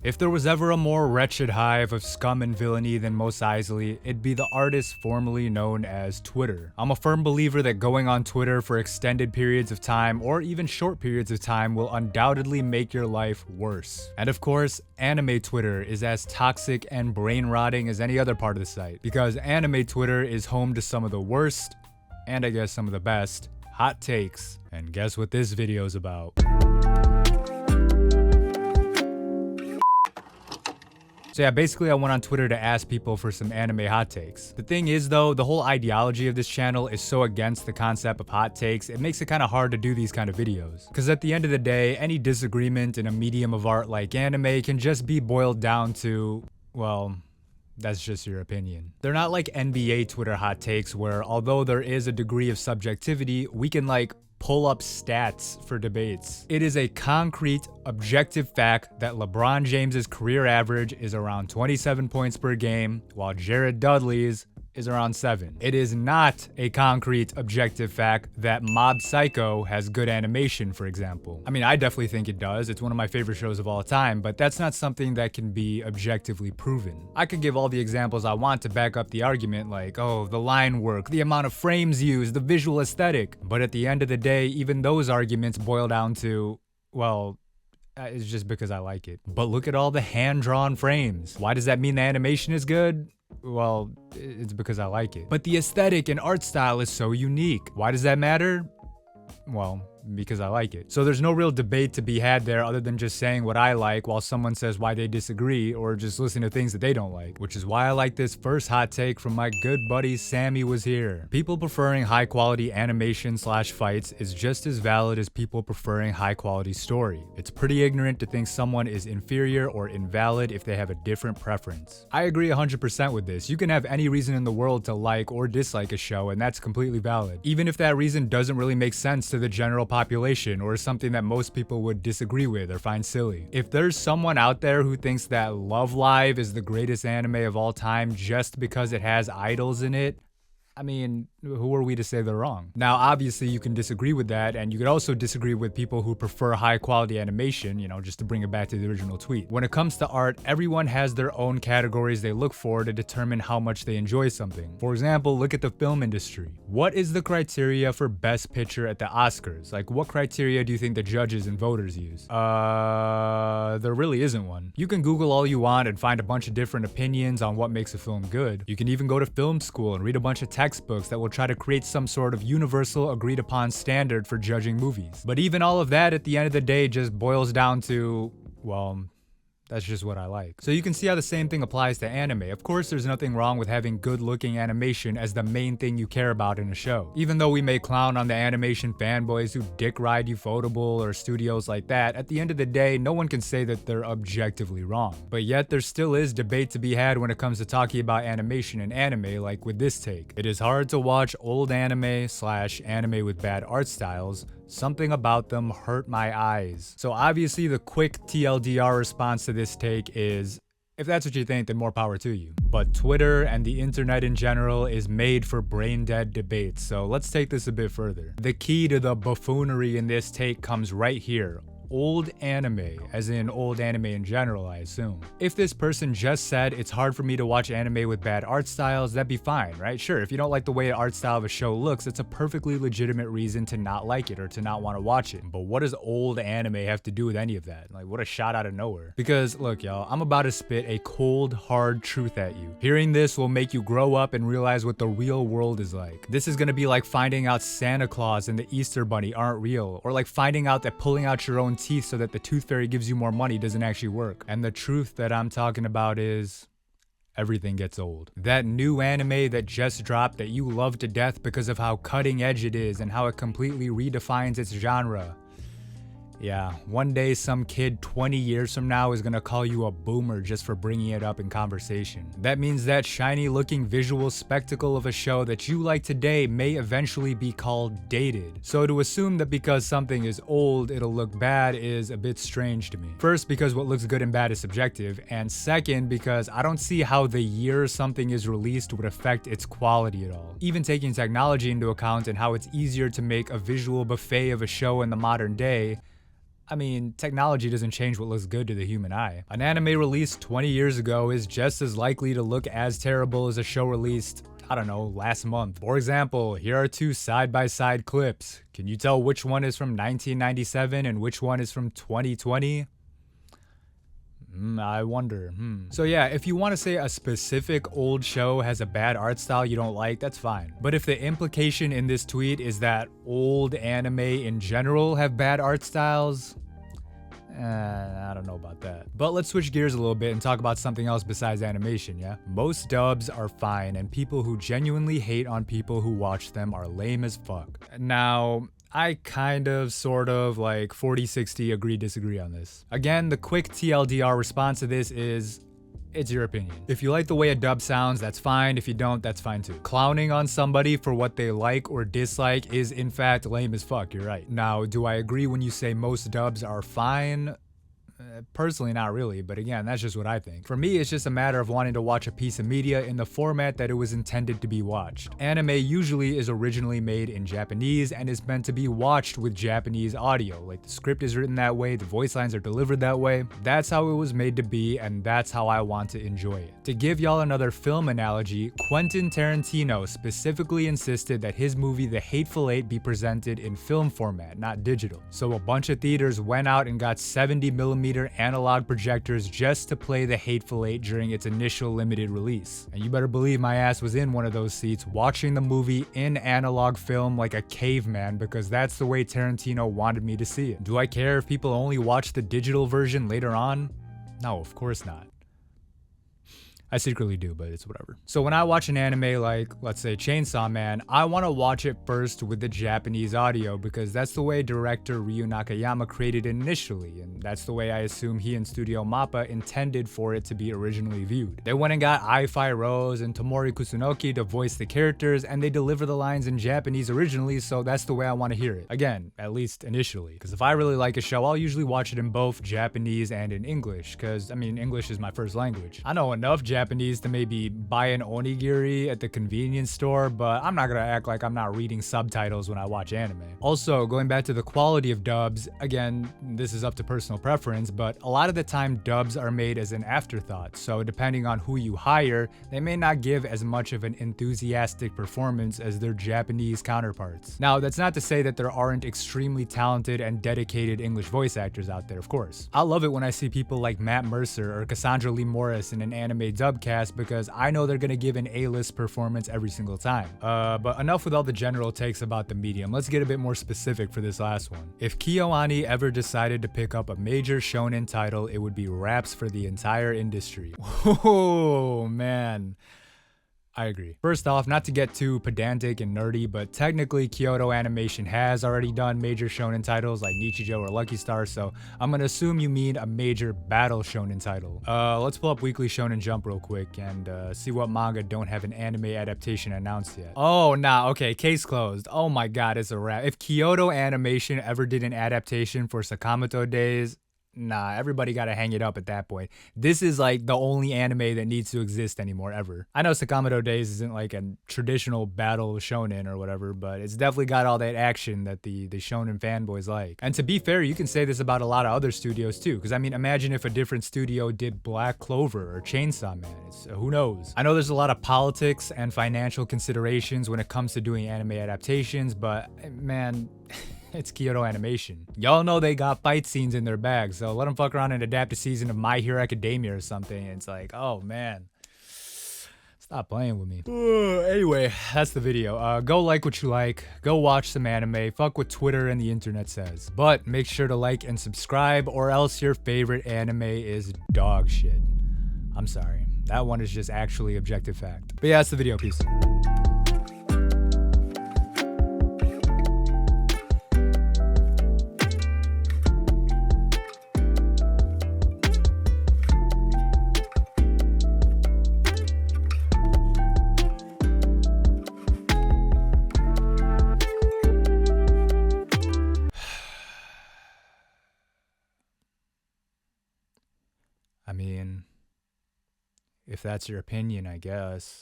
If there was ever a more wretched hive of scum and villainy than Mos Eisley, it'd be the artist formerly known as Twitter. I'm a firm believer that going on Twitter for extended periods of time or even short periods of time will undoubtedly make your life worse. And of course, anime Twitter is as toxic and brain rotting as any other part of the site, because anime Twitter is home to some of the worst, and I guess some of the best, hot takes. And guess what this video's about? So yeah, basically I went on Twitter to ask people for some anime hot takes. The thing is though, the whole ideology of this channel is so against the concept of hot takes, it makes it kind of hard to do these kind of videos. Because at the end of the day, any disagreement in a medium of art like anime can just be boiled down to, well, that's just your opinion. They're not like NBA Twitter hot takes where, although there is a degree of subjectivity, we can like pull up stats for debates. It is a concrete, objective fact that LeBron James's career average is around 27 points per game, while Jared Dudley's is around 7. It is not a concrete, objective fact that Mob Psycho has good animation, for example. I mean, I definitely think it does. It's one of my favorite shows of all time, but that's not something that can be objectively proven. I could give all the examples I want to back up the argument, like, oh, the line work, the amount of frames used, the visual aesthetic. But at the end of the day, even those arguments boil down to, well, it's just because I like it. But look at all the hand-drawn frames. Why does that mean the animation is good? Well, it's because I like it. But the aesthetic and art style is so unique. Why does that matter? Well, because I like it. So there's no real debate to be had there other than just saying what I like while someone says why they disagree, or just listen to things that they don't like. Which is why I like this first hot take from my good buddy Sammy Was Here. People preferring high quality animation / fights is just as valid as people preferring high quality story. It's pretty ignorant to think someone is inferior or invalid if they have a different preference. I agree 100% with this. You can have any reason in the world to like or dislike a show, and that's completely valid. Even if that reason doesn't really make sense to the general population or something that most people would disagree with or find silly. If there's someone out there who thinks that Love Live is the greatest anime of all time just because it has idols in it, I mean, who are we to say they're wrong? Now, obviously, you can disagree with that, and you could also disagree with people who prefer high-quality animation, you know, just to bring it back to the original tweet. When it comes to art, everyone has their own categories they look for to determine how much they enjoy something. For example, look at the film industry. What is the criteria for Best Picture at the Oscars? Like, what criteria do you think the judges and voters use? There really isn't one. You can Google all you want and find a bunch of different opinions on what makes a film good. You can even go to film school and read a bunch of textbooks that will try to create some sort of universal agreed upon standard for judging movies. But even all of that at the end of the day just boils down to, well, that's just what I like. So you can see how the same thing applies to anime. Of course, there's nothing wrong with having good-looking animation as the main thing you care about in a show. Even though we may clown on the animation fanboys who dick ride Ufotable or studios like that, at the end of the day, no one can say that they're objectively wrong. But yet, there still is debate to be had when it comes to talking about animation and anime, like with this take. It is hard to watch old anime / anime with bad art styles. Something about them hurt my eyes. So obviously the quick TLDR response to this take is, if that's what you think, then more power to you. But Twitter and the internet in general is made for brain-dead debates, so let's take this a bit further. The key to the buffoonery in this take comes right here. Old anime, as in old anime in general, I assume. If this person just said it's hard for me to watch anime with bad art styles, that'd be fine, right? Sure, if you don't like the way the art style of a show looks, it's a perfectly legitimate reason to not like it or to not want to watch it. But what does old anime have to do with any of that? Like, what a shot out of nowhere. Because, look, y'all, I'm about to spit a cold, hard truth at you. Hearing this will make you grow up and realize what the real world is like. This is gonna be like finding out Santa Claus and the Easter Bunny aren't real, or like finding out that pulling out your own teeth so that the tooth fairy gives you more money doesn't actually work. And the truth that I'm talking about is, everything gets old. That new anime that just dropped that you love to death because of how cutting edge it is and how it completely redefines its genre. Yeah, one day some kid 20 years from now is gonna call you a boomer just for bringing it up in conversation. That means that shiny looking visual spectacle of a show that you like today may eventually be called dated. So to assume that because something is old, it'll look bad is a bit strange to me. First, because what looks good and bad is subjective, and second, because I don't see how the year something is released would affect its quality at all. Even taking technology into account and how it's easier to make a visual buffet of a show in the modern day, I mean, technology doesn't change what looks good to the human eye. An anime released 20 years ago is just as likely to look as terrible as a show released, I don't know, last month. For example, here are two side-by-side clips. Can you tell which one is from 1997 and which one is from 2020? I wonder. So yeah, if you want to say a specific old show has a bad art style you don't like, that's fine. But if the implication in this tweet is that old anime in general have bad art styles, I don't know about that. But let's switch gears a little bit and talk about something else besides animation, yeah? Most dubs are fine, and people who genuinely hate on people who watch them are lame as fuck. Now, I kind of, sort of, like 40-60 agree disagree on this. Again, the quick TLDR response to this is, it's your opinion. If you like the way a dub sounds, that's fine. If you don't, that's fine too. Clowning on somebody for what they like or dislike is in fact lame as fuck, you're right. Now, do I agree when you say most dubs are fine? Personally, not really, but again, that's just what I think. For me, it's just a matter of wanting to watch a piece of media in the format that it was intended to be watched. Anime usually is originally made in Japanese and is meant to be watched with Japanese audio. Like, the script is written that way, the voice lines are delivered that way. That's how it was made to be, and that's how I want to enjoy it. To give y'all another film analogy, Quentin Tarantino specifically insisted that his movie The Hateful Eight be presented in film format, not digital. So a bunch of theaters went out and got 70mm analog projectors just to play The Hateful Eight during its initial limited release. And you better believe my ass was in one of those seats watching the movie in analog film like a caveman, because that's the way Tarantino wanted me to see it. Do I care if people only watch the digital version later on? No, of course not. I secretly do, but it's whatever. So when I watch an anime like, let's say, Chainsaw Man, I want to watch it first with the Japanese audio because that's the way director Ryu Nakayama created it initially, and that's the way I assume he and Studio Mappa intended for it to be originally viewed. They went and got Ai-Fi Rose and Tomori Kusunoki to voice the characters, and they deliver the lines in Japanese originally, so that's the way I want to hear it. Again, at least initially, because if I really like a show, I'll usually watch it in both Japanese and in English, because, I mean, English is my first language. I know enough Japanese to maybe buy an onigiri at the convenience store, but I'm not gonna act like I'm not reading subtitles when I watch anime. Also, going back to the quality of dubs, again, this is up to personal preference, but a lot of the time dubs are made as an afterthought, so depending on who you hire, they may not give as much of an enthusiastic performance as their Japanese counterparts. Now, that's not to say that there aren't extremely talented and dedicated English voice actors out there, of course. I love it when I see people like Matt Mercer or Cassandra Lee Morris in an anime dub cast because I know they're gonna give an A-list performance every single time. But enough with all the general takes about the medium. Let's get a bit more specific for this last one. If KyoAni ever decided to pick up a major shonen title, it would be raps for the entire industry. Oh man. I agree. First off, not to get too pedantic and nerdy, but technically Kyoto Animation has already done major shonen titles like Nichijou or Lucky Star, so I'm gonna assume you mean a major battle shonen title. Let's pull up Weekly Shonen Jump real quick and see what manga don't have an anime adaptation announced yet. Oh, nah, okay, case closed. Oh my god, it's a wrap. If Kyoto Animation ever did an adaptation for Sakamoto Days, nah, everybody gotta hang it up at that point. This is like the only anime that needs to exist anymore ever. I know Sakamoto Days isn't like a traditional battle shonen or whatever, but it's definitely got all that action that the shonen fanboys like. And to be fair, you can say this about a lot of other studios too, because I mean, imagine if a different studio did Black Clover or Chainsaw Man. Who knows? I know there's a lot of politics and financial considerations when it comes to doing anime adaptations, but man, it's Kyoto Animation. Y'all know they got fight scenes in their bag, so let them fuck around and adapt a season of My Hero Academia or something. It's like, oh man. Stop playing with me. Anyway, that's the video. Go like what you like. Go watch some anime. Fuck what Twitter and the internet says. But make sure to like and subscribe, or else your favorite anime is dog shit. I'm sorry. That one is just actually objective fact. But yeah, that's the video. Peace. I mean, if that's your opinion, I guess.